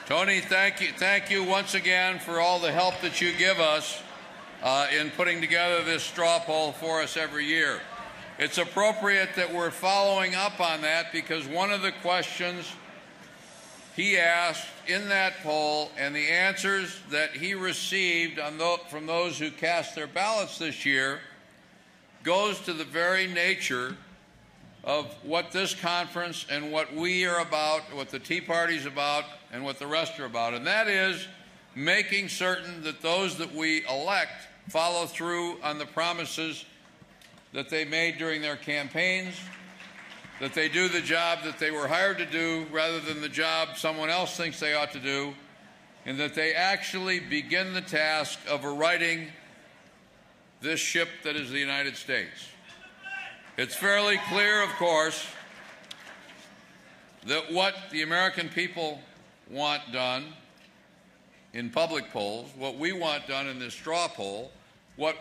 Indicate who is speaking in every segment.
Speaker 1: Tony, thank you once again for all the help that you give us in putting together this straw poll for us every year. It's appropriate that we're following up on that because one of the questions he asked in that poll and the answers that he received from those who cast their ballots this year goes to the very nature of what this conference and what we are about, what the Tea Party's about, and what the rest are about. And that is making certain that those that we elect follow through on the promises that they made during their campaigns, that they do the job that they were hired to do rather than the job someone else thinks they ought to do, and that they actually begin the task of righting this ship that is the United States. It's fairly clear, of course, that what the American people want done in public polls, what we want done in this straw poll, what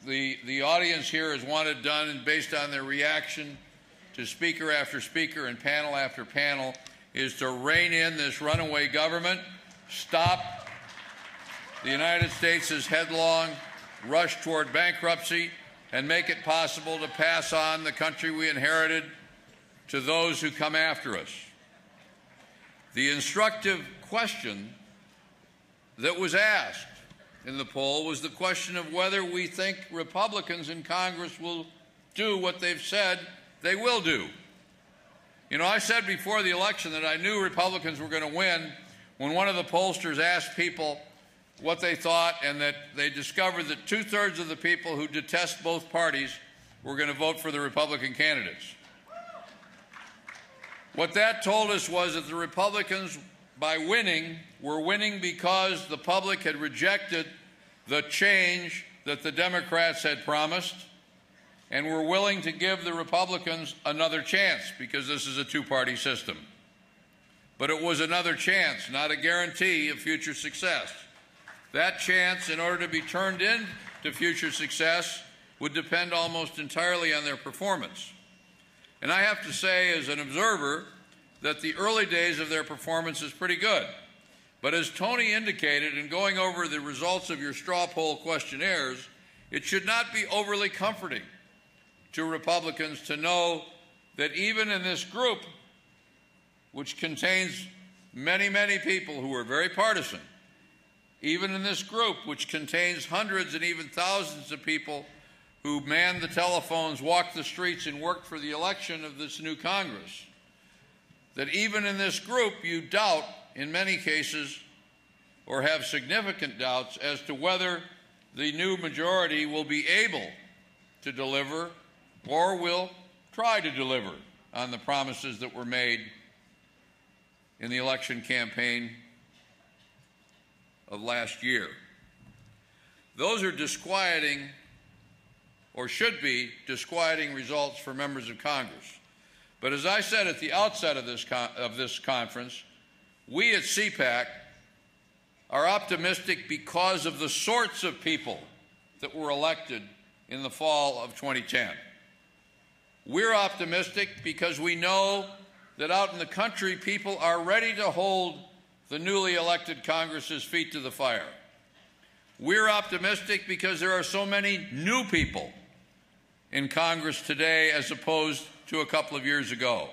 Speaker 1: the audience here has wanted done and based on their reaction to speaker after speaker and panel after panel is to rein in this runaway government, stop the United States' headlong rush toward bankruptcy, and make it possible to pass on the country we inherited to those who come after us. The instructive question that was asked in the poll was the question of whether we think Republicans in Congress will do what they've said they will do. You know, I said before the election that I knew Republicans were going to win when one of the pollsters asked people what they thought, and that they discovered that 2/3 of the people who detest both parties were going to vote for the Republican candidates. What that told us was that the Republicans, by winning, were winning because the public had rejected the change that the Democrats had promised and were willing to give the Republicans another chance because this is a two-party system. But it was another chance, not a guarantee of future success. That chance, in order to be turned into future success, would depend almost entirely on their performance. And I have to say, as an observer, that the early days of their performance is pretty good. But as Tony indicated in going over the results of your straw poll questionnaires, it should not be overly comforting to Republicans to know that even in this group, which contains many, many people who are very partisan, even in this group, which contains hundreds and even thousands of people who manned the telephones, walked the streets, and worked for the election of this new Congress, that even in this group you doubt, in many cases, or have significant doubts as to whether the new majority will be able to deliver or will try to deliver on the promises that were made in the election campaign of last year. Those are disquieting, or should be disquieting, results for members of Congress. But as I said at the outset of this conference, we at CPAC are optimistic because of the sorts of people that were elected in the fall of 2010. We're optimistic because we know that out in the country, people are ready to hold the newly elected Congress's feet to the fire. We're optimistic because there are so many new people in Congress today as opposed to a couple of years ago.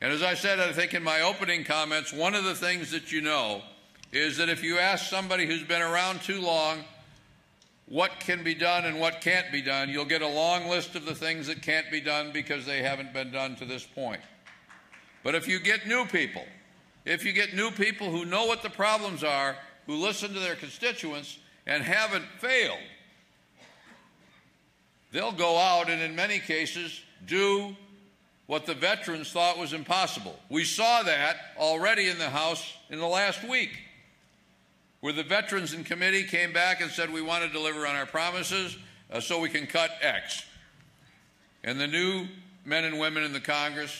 Speaker 1: And as I said, I think in my opening comments, one of the things that you know is that if you ask somebody who's been around too long what can be done and what can't be done, you'll get a long list of the things that can't be done because they haven't been done to this point. But if you get new people, who know what the problems are, who listen to their constituents and haven't failed, they'll go out and in many cases do what the veterans thought was impossible. We saw that already in the House in the last week, where the veterans in committee came back and said we want to deliver on our promises so we can cut X. And the new men and women in the Congress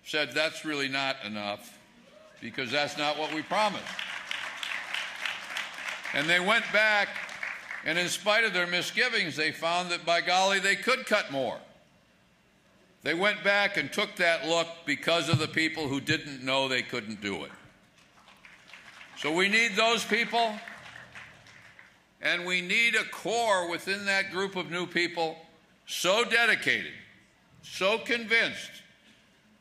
Speaker 1: said that's really not enough because that's not what we promised. And they went back, and in spite of their misgivings, they found that, by golly, they could cut more. They went back and took that look because of the people who didn't know they couldn't do it. So we need those people, and we need a core within that group of new people so dedicated, so convinced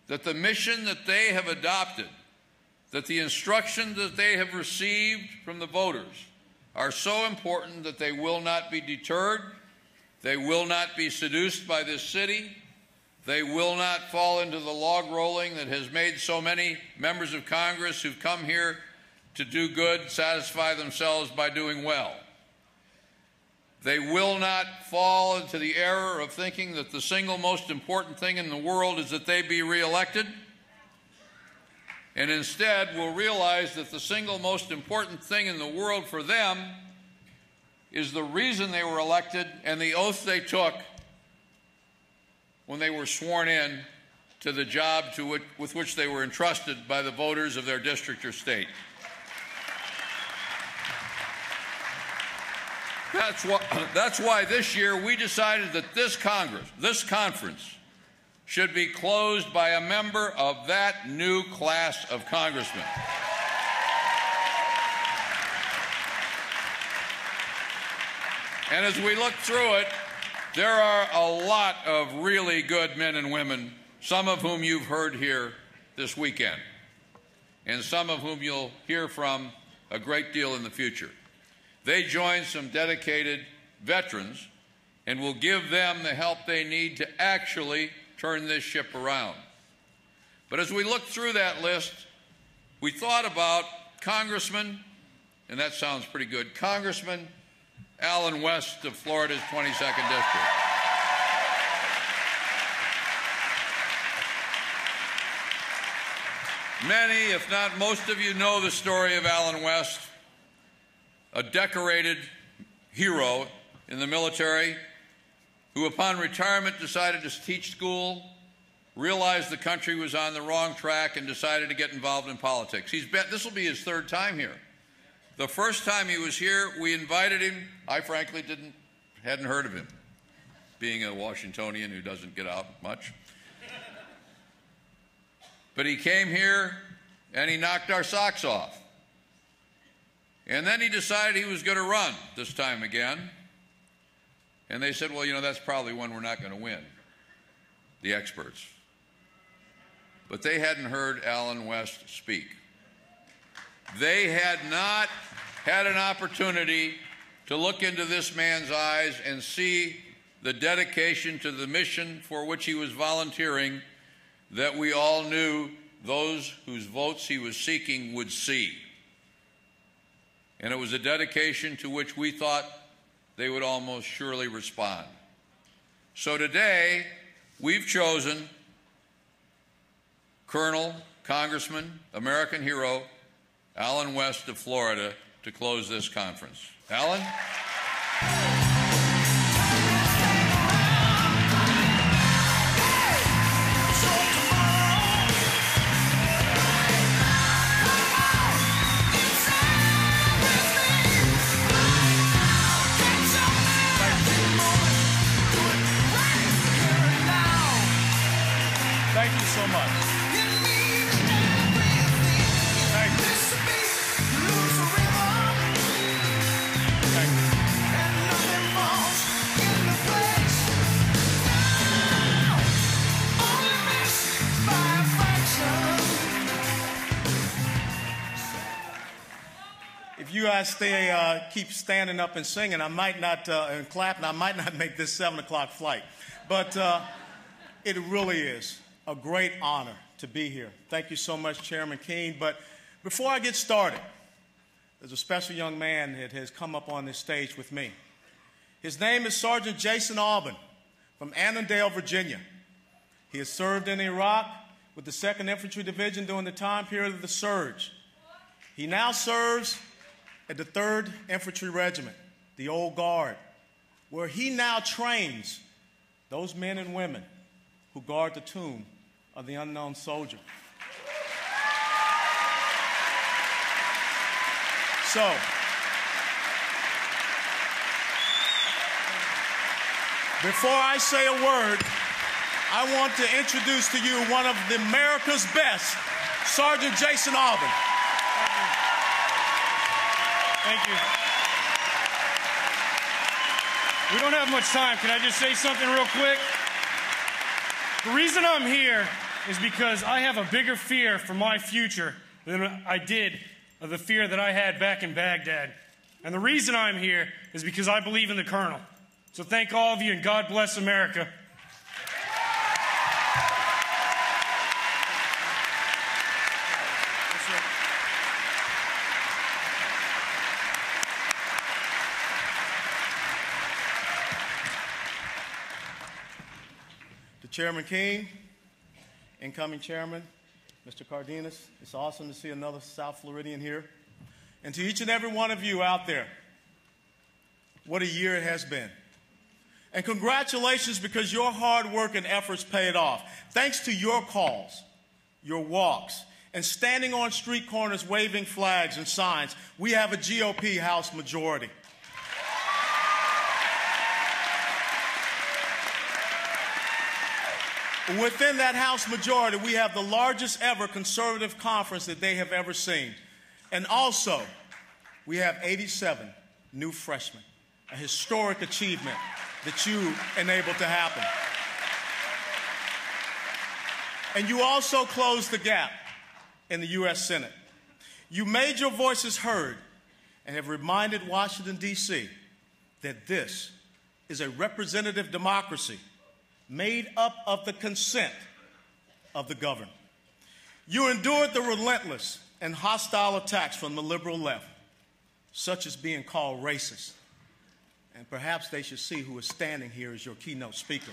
Speaker 1: that the mission that they have adopted, that the instructions that they have received from the voters are so important that they will not be deterred, they will not be seduced by this city, they will not fall into the log rolling that has made so many members of Congress who've come here to do good satisfy themselves by doing well. They will not fall into the error of thinking that the single most important thing in the world is that they be reelected, and instead will realize that the single most important thing in the world for them is the reason they were elected and the oath they took when they were sworn in to the job with which they were entrusted by the voters of their district or state. That's why this year we decided that this conference, should be closed by a member of that new class of congressmen. And as we look through it, there are a lot of really good men and women, some of whom you've heard here this weekend, and some of whom you'll hear from a great deal in the future. They join some dedicated veterans and will give them the help they need to actually turn this ship around. But as we look through that list, we thought about Congressman, and that sounds pretty good, Congressman Allen West of Florida's 22nd District. Many, if not most of you, know the story of Allen West, a decorated hero in the military who, upon retirement, decided to teach school, realized the country was on the wrong track, and decided to get involved in politics. This will be his third time here. The first time he was here, we invited him. I frankly hadn't heard of him, being a Washingtonian who doesn't get out much. But he came here and he knocked our socks off. And then he decided he was going to run this time again. And they said, well, you know, that's probably one we're not going to win, the experts. But they hadn't heard Allen West speak. They had not had an opportunity to look into this man's eyes and see the dedication to the mission for which he was volunteering that we all knew those whose votes he was seeking would see. And it was a dedication to which we thought they would almost surely respond. So today, we've chosen Colonel, Congressman, American hero, Allen West of Florida to close this conference. Allen?
Speaker 2: Thank you so much. Thank you. Thank you. If you guys keep standing up and singing, I might not, and clapping, I might not make this 7 o'clock flight. But it really is a great honor to be here. Thank you so much, Chairman Keene. But before I get started, there's a special young man that has come up on this stage with me. His name is Sergeant Jason Aubin from Annandale, Virginia. He has served in Iraq with the 2nd Infantry Division during the time period of the surge. He now serves at the 3rd Infantry Regiment, the Old Guard, where he now trains those men and women who guard the tomb of the unknown soldier. So, before I say a word, I want to introduce to you one of America's best, Sergeant Jason Aubin.
Speaker 3: Thank you. We don't have much time. Can I just say something real quick? The reason I'm here is because I have a bigger fear for my future than I did of the fear that I had back in Baghdad. And the reason I'm here is because I believe in the Colonel. So thank all of you, and God bless America.
Speaker 2: Chairman King, incoming chairman, Mr. Cardenas, it's awesome to see another South Floridian here. And to each and every one of you out there, what a year it has been. And congratulations, because your hard work and efforts paid off. Thanks to your calls, your walks, and standing on street corners waving flags and signs, we have a GOP House majority. Within that House majority, we have the largest ever conservative conference that they have ever seen. And also, we have 87 new freshmen, a historic achievement that you enabled to happen. And you also closed the gap in the U.S. Senate. You made your voices heard and have reminded Washington, D.C. that this is a representative democracy made up of the consent of the governed. You endured the relentless and hostile attacks from the liberal left, such as being called racist. And perhaps they should see who is standing here as your keynote speaker.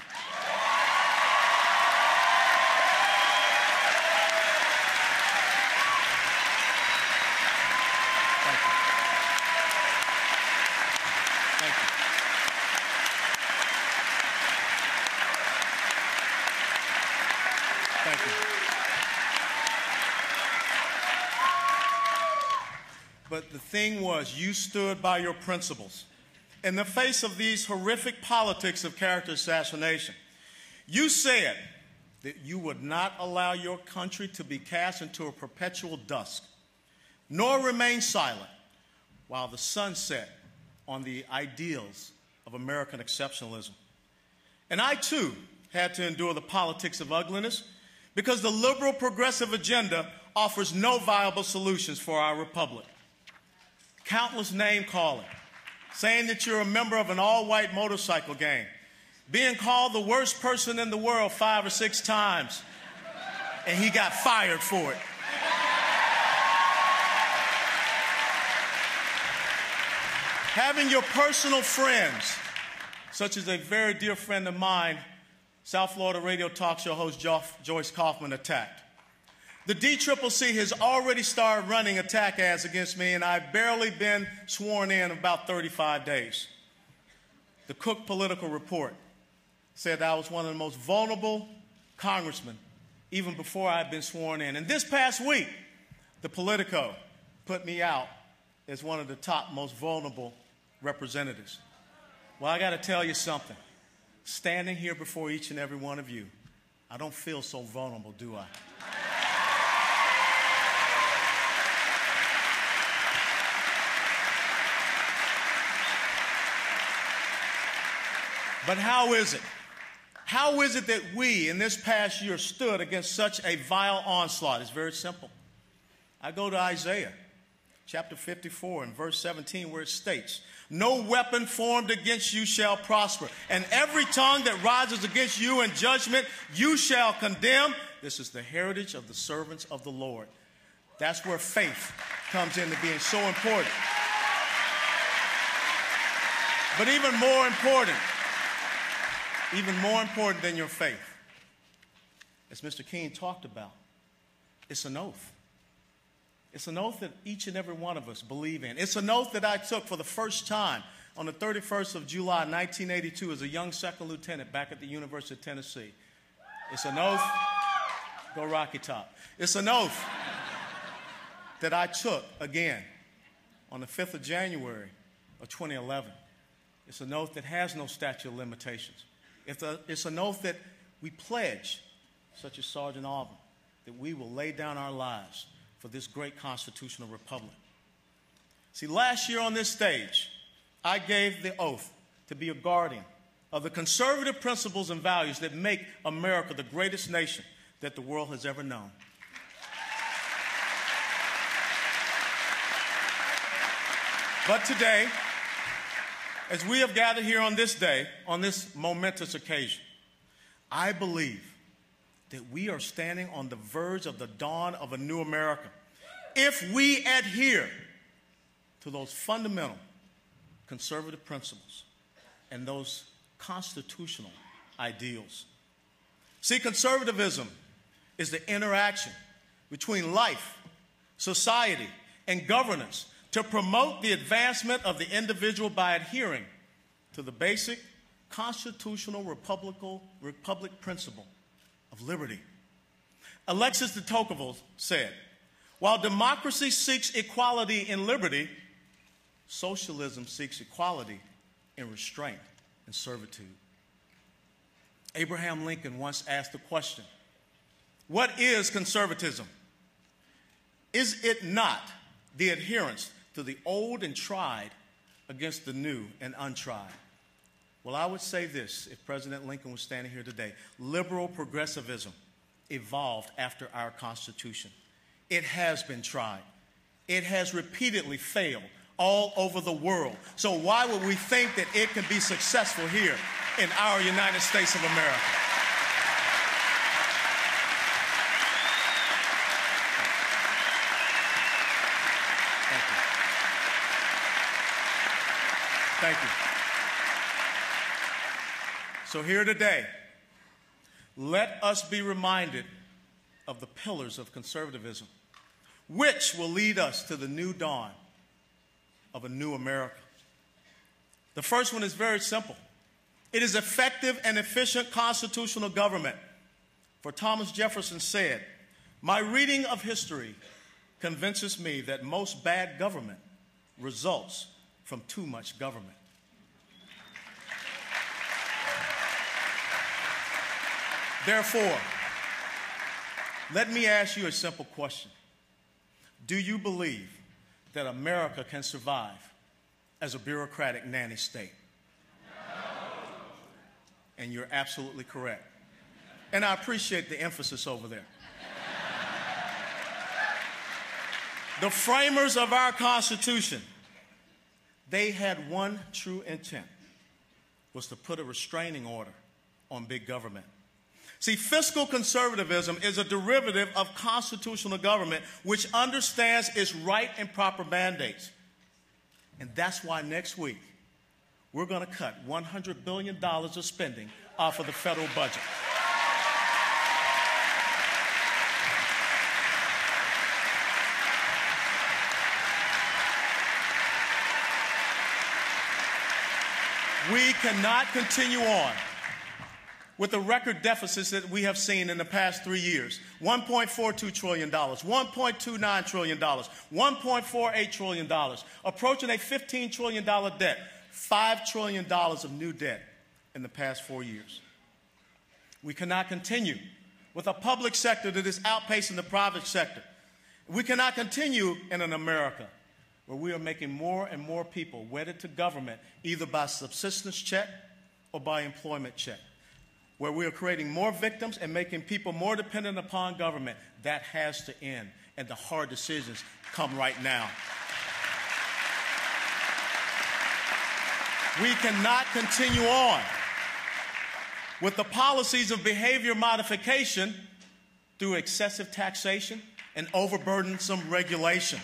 Speaker 2: Thank you. Thank you. Thank you. But the thing was, you stood by your principles. In the face of these horrific politics of character assassination, you said that you would not allow your country to be cast into a perpetual dusk, nor remain silent while the sun set on the ideals of American exceptionalism. And I, too, had to endure the politics of ugliness, because the liberal progressive agenda offers no viable solutions for our republic. Countless name-calling, saying that you're a member of an all-white motorcycle gang, being called the worst person in the world 5 or 6 times, and he got fired for it. Having your personal friends, such as a very dear friend of mine, South Florida radio talk show host Joyce Kaufman, attacked. The DCCC has already started running attack ads against me, and I've barely been sworn in about 35 days. The Cook Political Report said I was one of the most vulnerable congressmen even before I had been sworn in. And this past week, the Politico put me out as one of the top most vulnerable representatives. Well, I got to tell you something. Standing here before each and every one of you, I don't feel so vulnerable, do I? But how is it? How is it that we, in this past year, stood against such a vile onslaught? It's very simple. I go to Isaiah chapter 54 and verse 17, where it states, "No weapon formed against you shall prosper, and every tongue that rises against you in judgment you shall condemn. This is the heritage of the servants of the Lord." That's where faith comes into being so important. But even more important than your faith, as Mr. King talked about, it's an oath. It's an oath that each and every one of us believe in. It's an oath that I took for the first time on the 31st of July, 1982, as a young second lieutenant back at the University of Tennessee. It's an oath, go Rocky Top. It's an oath that I took again on the 5th of January of 2011. It's an oath that has no statute of limitations. It's an oath that we pledge, such as Sergeant Auburn, that we will lay down our lives for this great constitutional republic. See, last year on this stage, I gave the oath to be a guardian of the conservative principles and values that make America the greatest nation that the world has ever known. But today, as we have gathered here on this day, on this momentous occasion, I believe that we are standing on the verge of the dawn of a new America if we adhere to those fundamental conservative principles and those constitutional ideals. See, conservatism is the interaction between life, society, and governance to promote the advancement of the individual by adhering to the basic constitutional republic principle of liberty. Alexis de Tocqueville said, "While democracy seeks equality in liberty, socialism seeks equality in restraint and servitude." Abraham Lincoln once asked the question, "What is conservatism? Is it not the adherence to the old and tried against the new and untried?" Well, I would say this if President Lincoln was standing here today. Liberal progressivism evolved after our Constitution. It has been tried. It has repeatedly failed all over the world. So why would we think that it can be successful here in our United States of America? Thank you. So here today, let us be reminded of the pillars of conservatism, which will lead us to the new dawn of a new America. The first one is very simple. It is effective and efficient constitutional government. For Thomas Jefferson said, "My reading of history convinces me that most bad government results from too much government." Therefore, let me ask you a simple question. Do you believe that America can survive as a bureaucratic nanny state? No. And you're absolutely correct. And I appreciate the emphasis over there. The framers of our Constitution, they had one true intent, was to put a restraining order on big government. See, fiscal conservatism is a derivative of constitutional government, which understands its right and proper mandates. And that's why next week, we're going to cut $100 billion of spending off of the federal budget. We cannot continue on with the record deficits that we have seen in the past 3 years. $1.42 trillion, $1.29 trillion, $1.48 trillion, approaching a $15 trillion debt, $5 trillion of new debt in the past 4 years. We cannot continue with a public sector that is outpacing the private sector. We cannot continue in an America where we are making more and more people wedded to government, either by subsistence check or by employment check, where we are creating more victims and making people more dependent upon government. That has to end, and the hard decisions come right now. We cannot continue on with the policies of behavior modification through excessive taxation and overburdensome regulation.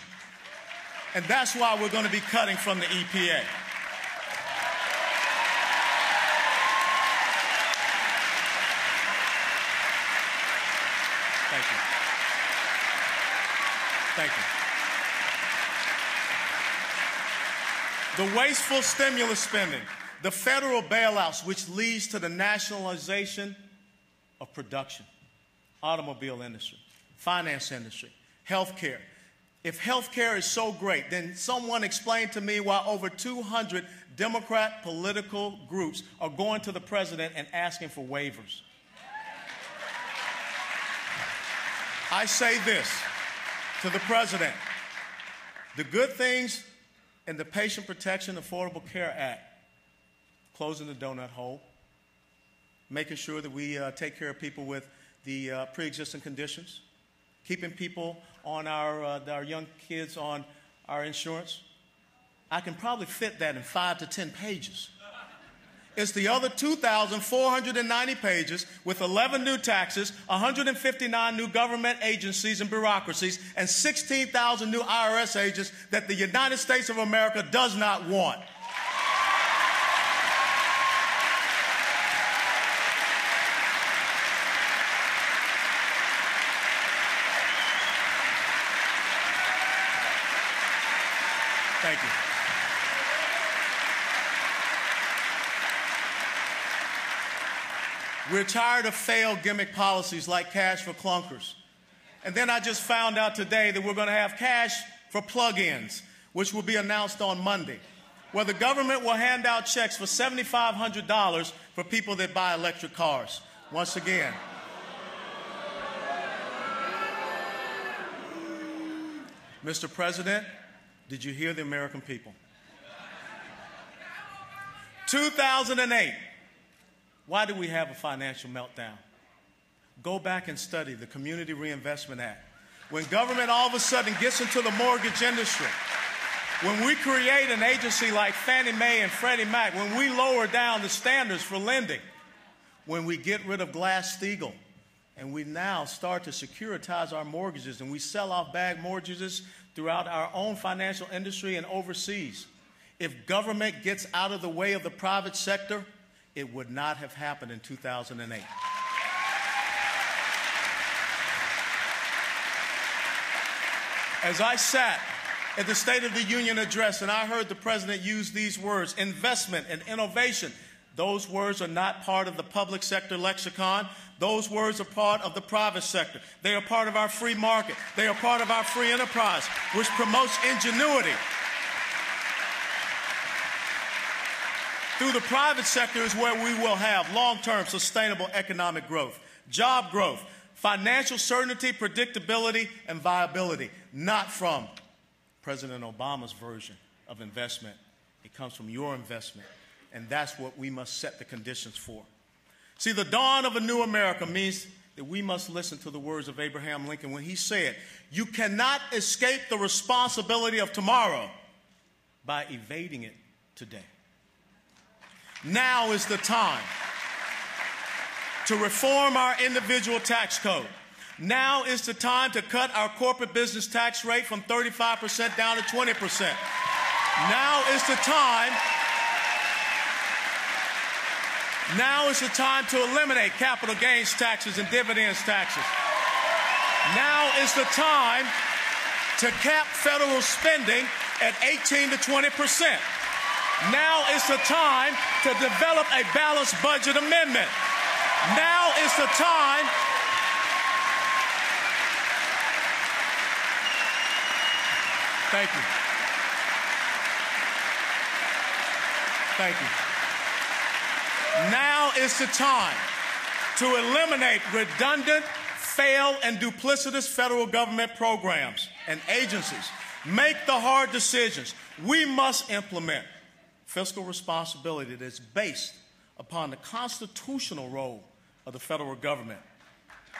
Speaker 2: And that's why we're going to be cutting from the EPA. Thank you. The wasteful stimulus spending, the federal bailouts, which leads to the nationalization of production, automobile industry, finance industry, healthcare. If healthcare is so great, then someone explain to me why over 200 Democrat political groups are going to the president and asking for waivers. I say this to the president: the good things and the Patient Protection Affordable Care Act, closing the donut hole, making sure that we take care of people with the pre-existing conditions, keeping people on our young kids on our insurance. I can probably fit that in 5 to 10 pages. It's the other 2,490 pages with 11 new taxes, 159 new government agencies and bureaucracies, and 16,000 new IRS agents that the United States of America does not want. Thank you. We're tired of failed gimmick policies like cash for clunkers. And then I just found out today that we're going to have cash for plug-ins, which will be announced on Monday, where the government will hand out checks for $7,500 for people that buy electric cars. Once again, Mr. President, did you hear the American people? 2008. Why did we have a financial meltdown? Go back and study the Community Reinvestment Act. When government all of a sudden gets into the mortgage industry, when we create an agency like Fannie Mae and Freddie Mac, when we lower down the standards for lending, when we get rid of Glass-Steagall, and we now start to securitize our mortgages and we sell off bag mortgages throughout our own financial industry and overseas, if government gets out of the way of the private sector, it would not have happened in 2008. As I sat at the State of the Union address and I heard the President use these words, investment and innovation, those words are not part of the public sector lexicon. Those words are part of the private sector. They are part of our free market. They are part of our free enterprise, which promotes ingenuity. Through the private sector is where we will have long-term sustainable economic growth, job growth, financial certainty, predictability, and viability, not from President Obama's version of investment. It comes from your investment, and that's what we must set the conditions for. See, the dawn of a new America means that we must listen to the words of Abraham Lincoln when he said, "You cannot escape the responsibility of tomorrow by evading it today." Now is the time to reform our individual tax code. Now is the time to cut our corporate business tax rate from 35% down to 20%. Now is the time to eliminate capital gains taxes and dividends taxes. Now is the time to cap federal spending at 18 to 20%. Now is the time to develop a balanced budget amendment. Now is the time Thank you. Thank you. Now is the time to eliminate redundant, failed, and duplicitous federal government programs and agencies. Make the hard decisions. We must implement fiscal responsibility that is based upon the constitutional role of the federal government.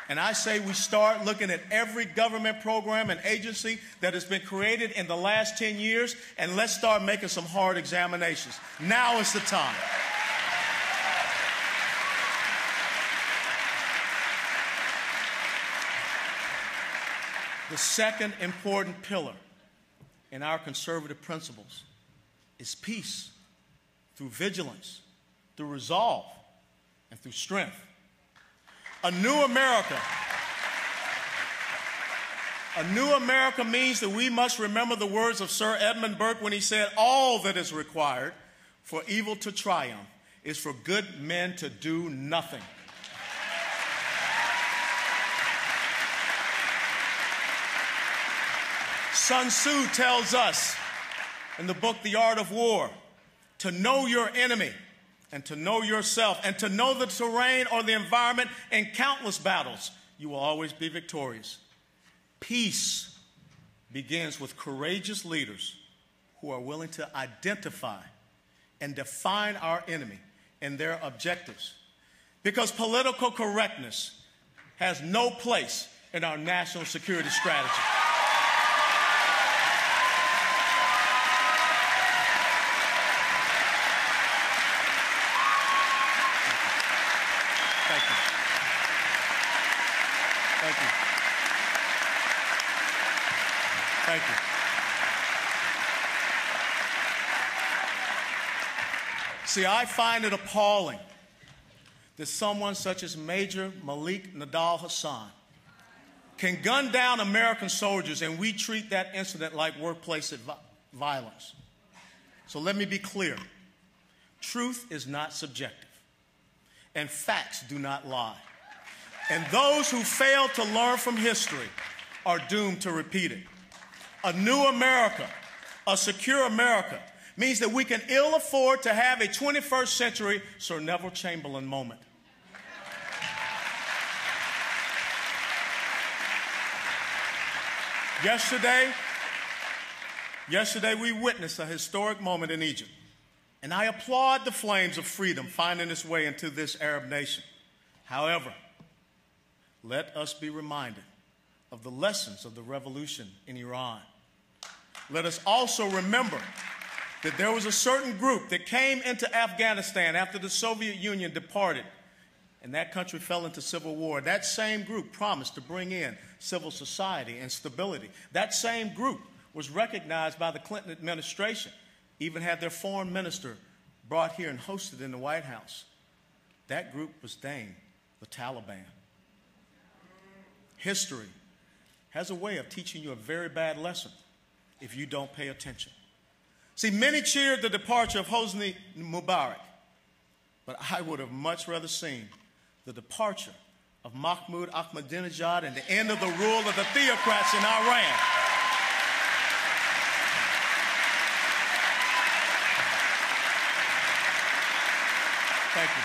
Speaker 2: And I say we start looking at every government program and agency that has been created in the last 10 years, and let's start making some hard examinations. Now is the time. The second important pillar in our conservative principles is peace through vigilance, through resolve, and through strength. A new America means that we must remember the words of Sir Edmund Burke when he said, "All that is required for evil to triumph is for good men to do nothing." Sun Tzu tells us in the book The Art of War to know your enemy and to know yourself, and to know the terrain or the environment in countless battles, you will always be victorious. Peace begins with courageous leaders who are willing to identify and define our enemy and their objectives. Because political correctness has no place in our national security strategy. Thank you. Thank you. Thank you. See, I find it appalling that someone such as Major Malik Nidal Hasan can gun down American soldiers, and we treat that incident like workplace violence. So let me be clear. Truth is not subjective, and facts do not lie. And those who fail to learn from history are doomed to repeat it. A new America, a secure America, means that we can ill afford to have a 21st century Sir Neville Chamberlain moment. Yesterday we witnessed a historic moment in Egypt, and I applaud the flames of freedom finding its way into this Arab nation. However, let us be reminded of the lessons of the revolution in Iran. Let us also remember that there was a certain group that came into Afghanistan after the Soviet Union departed, and that country fell into civil war. That same group promised to bring in civil society and stability. That same group was recognized by the Clinton administration, even had their foreign minister brought here and hosted in the White House. That group was named the Taliban. History has a way of teaching you a very bad lesson if you don't pay attention. See, many cheered the departure of Hosni Mubarak, but I would have much rather seen the departure of Mahmoud Ahmadinejad and the end of the rule of the theocrats in Iran. Thank you.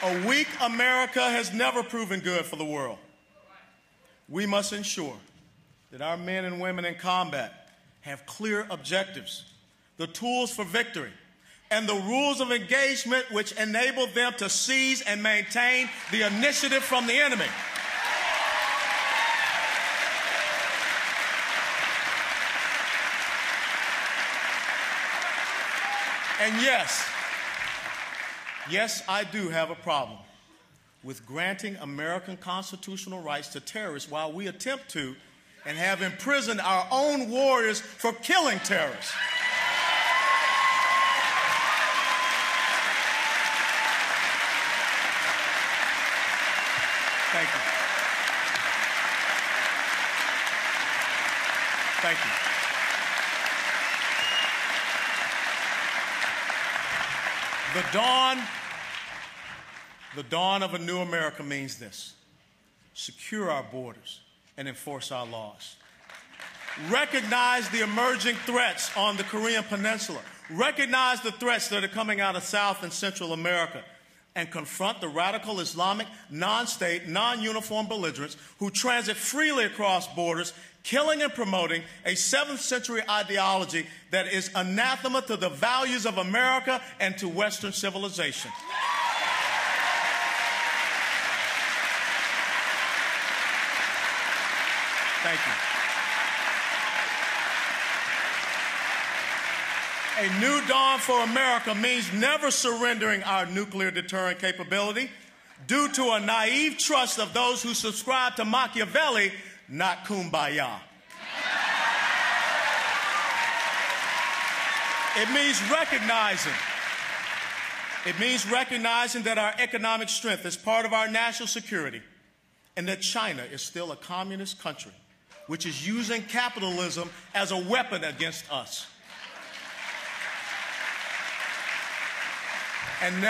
Speaker 2: A weak America has never proven good for the world. We must ensure that our men and women in combat have clear objectives, the tools for victory, and the rules of engagement which enable them to seize and maintain the initiative from the enemy. And yes, I do have a problem with granting American constitutional rights to terrorists while we attempt to and have imprisoned our own warriors for killing terrorists. Thank you. Thank you. The dawn of a new America means this: secure our borders and enforce our laws. Recognize the emerging threats on the Korean Peninsula. Recognize the threats that are coming out of South and Central America, and confront the radical Islamic, non-state, non-uniform belligerents who transit freely across borders, killing and promoting a 7th century ideology that is anathema to the values of America and to Western civilization. Thank you. A new dawn for America means never surrendering our nuclear deterrent capability due to a naive trust of those who subscribe to Machiavelli, not Kumbaya. It means recognizing that our economic strength is part of our national security, and that China is still a communist country which is using capitalism as a weapon against us. And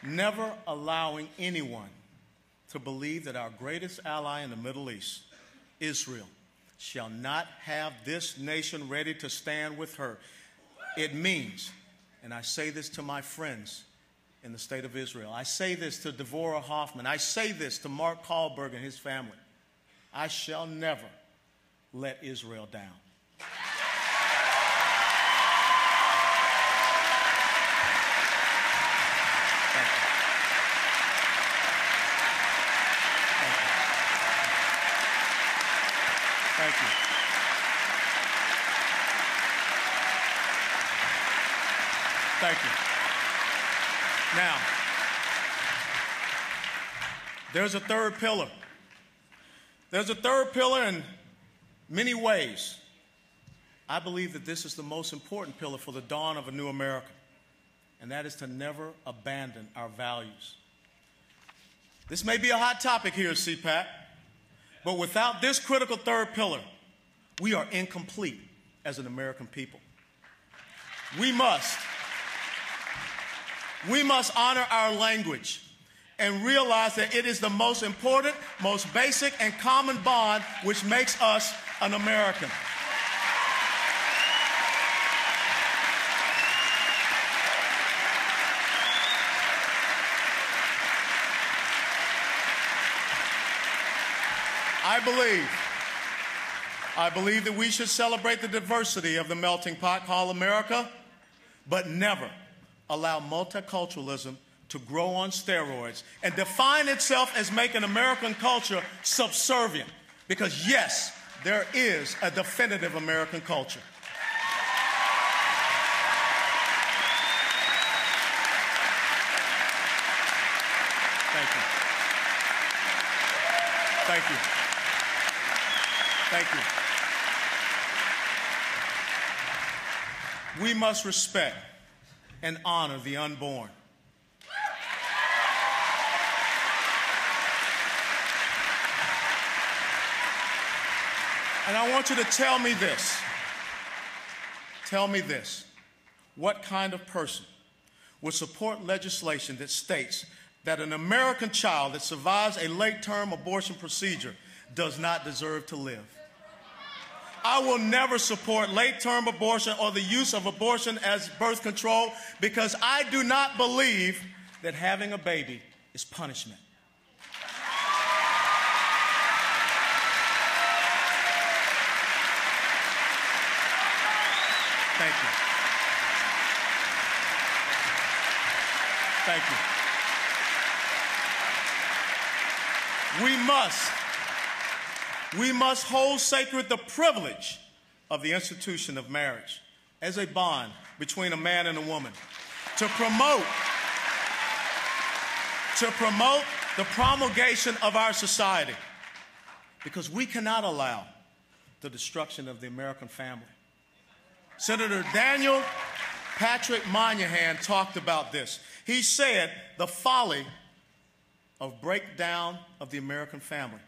Speaker 2: never allowing anyone to believe that our greatest ally in the Middle East, Israel, shall not have this nation ready to stand with her. It means, and I say this to my friends in the state of Israel. I say this to Devorah Hoffman. I say this to Mark Kahlberg and his family. I shall never let Israel down. Thank you. Thank you. Now, there's a third pillar. There's a third pillar in many ways. I believe that this is the most important pillar for the dawn of a new America, and that is to never abandon our values. This may be a hot topic here at CPAC, but without this critical third pillar, we are incomplete as an American people. We must honor our language and realize that it is the most important, most basic, and common bond which makes us an American. I believe that we should celebrate the diversity of the melting pot called America, but never allow multiculturalism to grow on steroids and define itself as making American culture subservient. Because yes, there is a definitive American culture. Thank you. Thank you. Thank you. We must respect and honor the unborn. And I want you to tell me this. Tell me this. What kind of person would support legislation that states that an American child that survives a late-term abortion procedure does not deserve to live? I will never support late-term abortion or the use of abortion as birth control because I do not believe that having a baby is punishment. Thank you. Thank you. We must hold sacred the privilege of the institution of marriage as a bond between a man and a woman to promote the promulgation of our society, because we cannot allow the destruction of the American family. Senator Daniel Patrick Moynihan talked about this. He said the folly of breakdown of the American family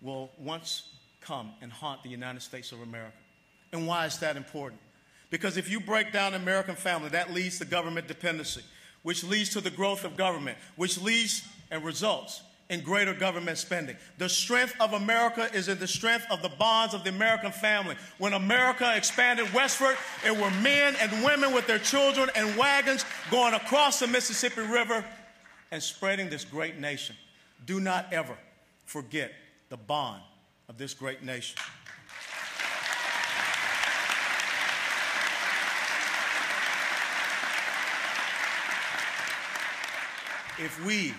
Speaker 2: will once come and haunt the United States of America. And why is that important? Because if you break down the American family, that leads to government dependency, which leads to the growth of government, which leads and results in greater government spending. The strength of America is in the strength of the bonds of the American family. When America expanded westward, it were men and women with their children and wagons going across the Mississippi River and spreading this great nation. Do not ever forget the bond of this great nation. If we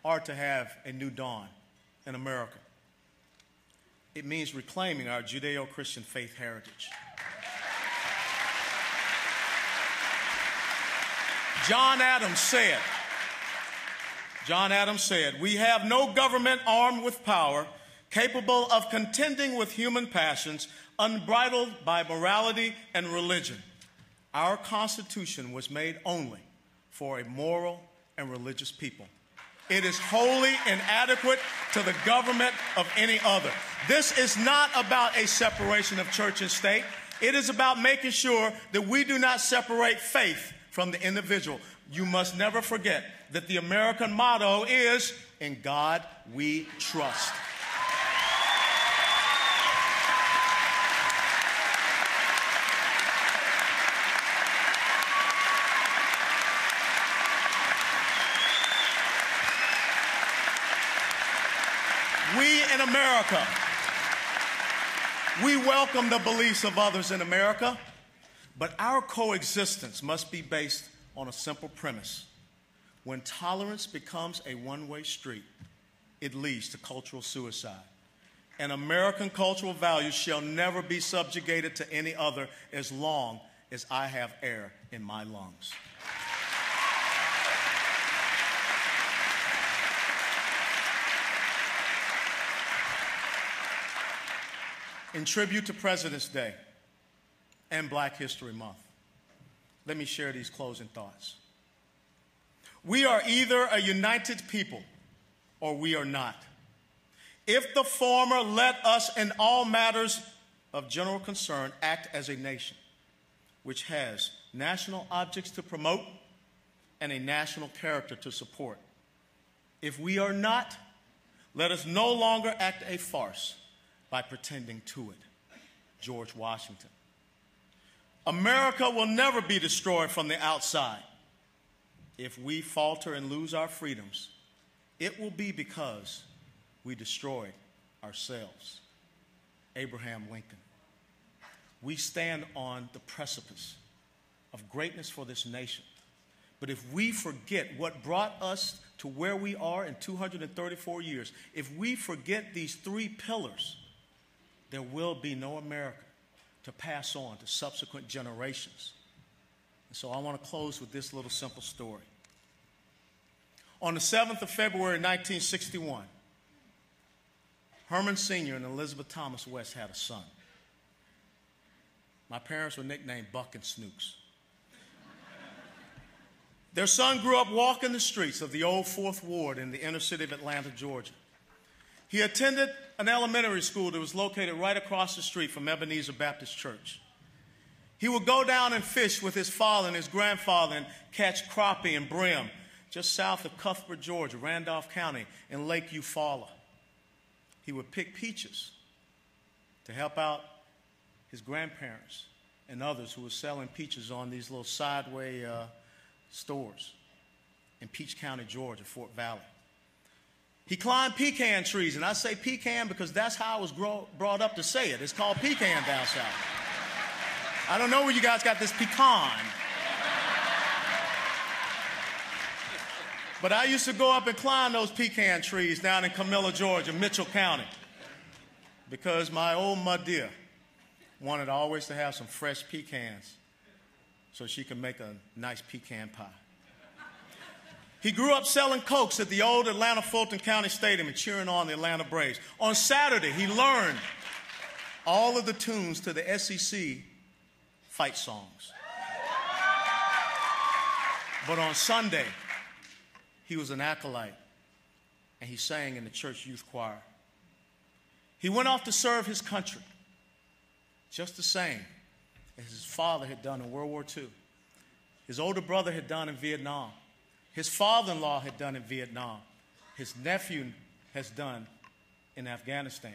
Speaker 2: are to have a new dawn in America, it means reclaiming our Judeo-Christian faith heritage. John Adams said, "We have no government armed with power, capable of contending with human passions, unbridled by morality and religion. Our Constitution was made only for a moral and religious people. It is wholly inadequate to the government of any other." This is not about a separation of church and state. It is about making sure that we do not separate faith from the individual. You must never forget that the American motto is, "In God we trust." America. We welcome the beliefs of others in America, but our coexistence must be based on a simple premise. When tolerance becomes a one-way street, it leads to cultural suicide. And American cultural values shall never be subjugated to any other as long as I have air in my lungs. In tribute to President's Day and Black History Month, let me share these closing thoughts. We are either a united people or we are not. If the former, let us in all matters of general concern act as a nation which has national objects to promote and a national character to support. If we are not, let us no longer act a farce by pretending to it. George Washington. America will never be destroyed from the outside. If we falter and lose our freedoms, it will be because we destroyed ourselves. Abraham Lincoln. We stand on the precipice of greatness for this nation. But if we forget what brought us to where we are in 234 years, if we forget these three pillars, there will be no America to pass on to subsequent generations. And so I want to close with this little simple story. On the 7th of February, 1961, Herman Sr. and Elizabeth Thomas West had a son. My parents were nicknamed Buck and Snooks. Their son grew up walking the streets of the old 4th Ward in the inner city of Atlanta, Georgia. He attended an elementary school that was located right across the street from Ebenezer Baptist Church. He would go down and fish with his father and his grandfather and catch crappie and brim just south of Cuthbert, Georgia, Randolph County, in Lake Eufaula. He would pick peaches to help out his grandparents and others who were selling peaches on these little sideway stores in Peach County, Georgia, Fort Valley. He climbed pecan trees, and I say pecan because that's how I was brought up to say it. It's called pecan down south. I don't know where you guys got this pecan. But I used to go up and climb those pecan trees down in Camilla, Georgia, Mitchell County, because my old mother wanted always to have some fresh pecans so she could make a nice pecan pie. He grew up selling Cokes at the old Atlanta Fulton County Stadium and cheering on the Atlanta Braves. On Saturday, he learned all of the tunes to the SEC fight songs. But on Sunday, he was an acolyte, and he sang in the church youth choir. He went off to serve his country, just the same as his father had done in World War II. His older brother had done in Vietnam. His father-in-law had done in Vietnam. His nephew has done in Afghanistan.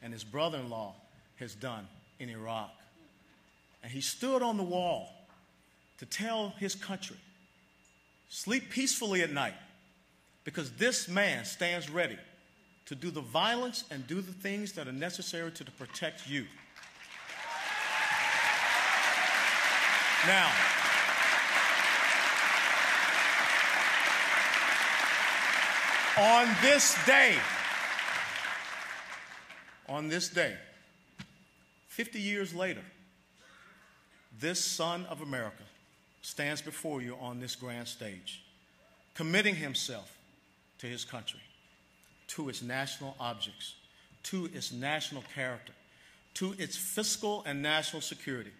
Speaker 2: And his brother-in-law has done in Iraq. And he stood on the wall to tell his country, sleep peacefully at night, because this man stands ready to do the violence and do the things that are necessary to protect you. Now, on this day, 50 years later, this son of America stands before you on this grand stage, committing himself to his country, to its national objects, to its national character, to its fiscal and national security,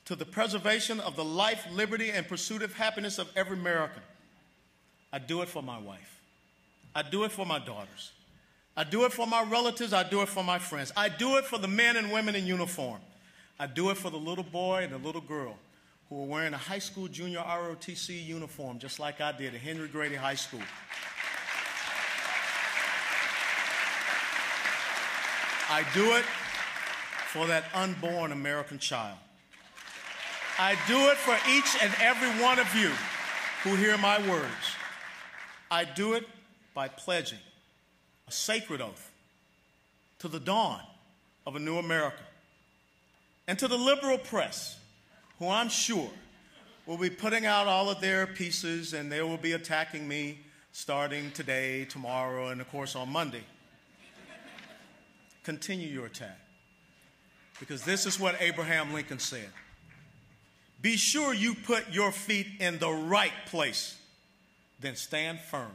Speaker 2: to the preservation of the life, liberty, and pursuit of happiness of every American. I do it for my wife. I do it for my daughters. I do it for my relatives. I do it for my friends. I do it for the men and women in uniform. I do it for the little boy and the little girl who are wearing a high school junior ROTC uniform just like I did at Henry Grady High School. I do it for that unborn American child. I do it for each and every one of you who hear my words. I do it by pledging a sacred oath to the dawn of a new America. And to the liberal press, who I'm sure will be putting out all of their pieces, and they will be attacking me starting today, tomorrow, and of course on Monday. Continue your attack, because this is what Abraham Lincoln said. Be sure you put your feet in the right place, then stand firm.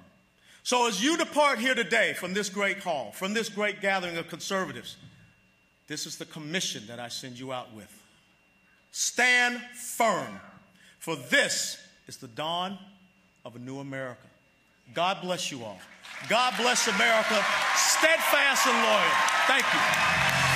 Speaker 2: So as you depart here today from this great hall, from this great gathering of conservatives, this is the commission that I send you out with. Stand firm, for this is the dawn of a new America. God bless you all. God bless America, steadfast and loyal. Thank you.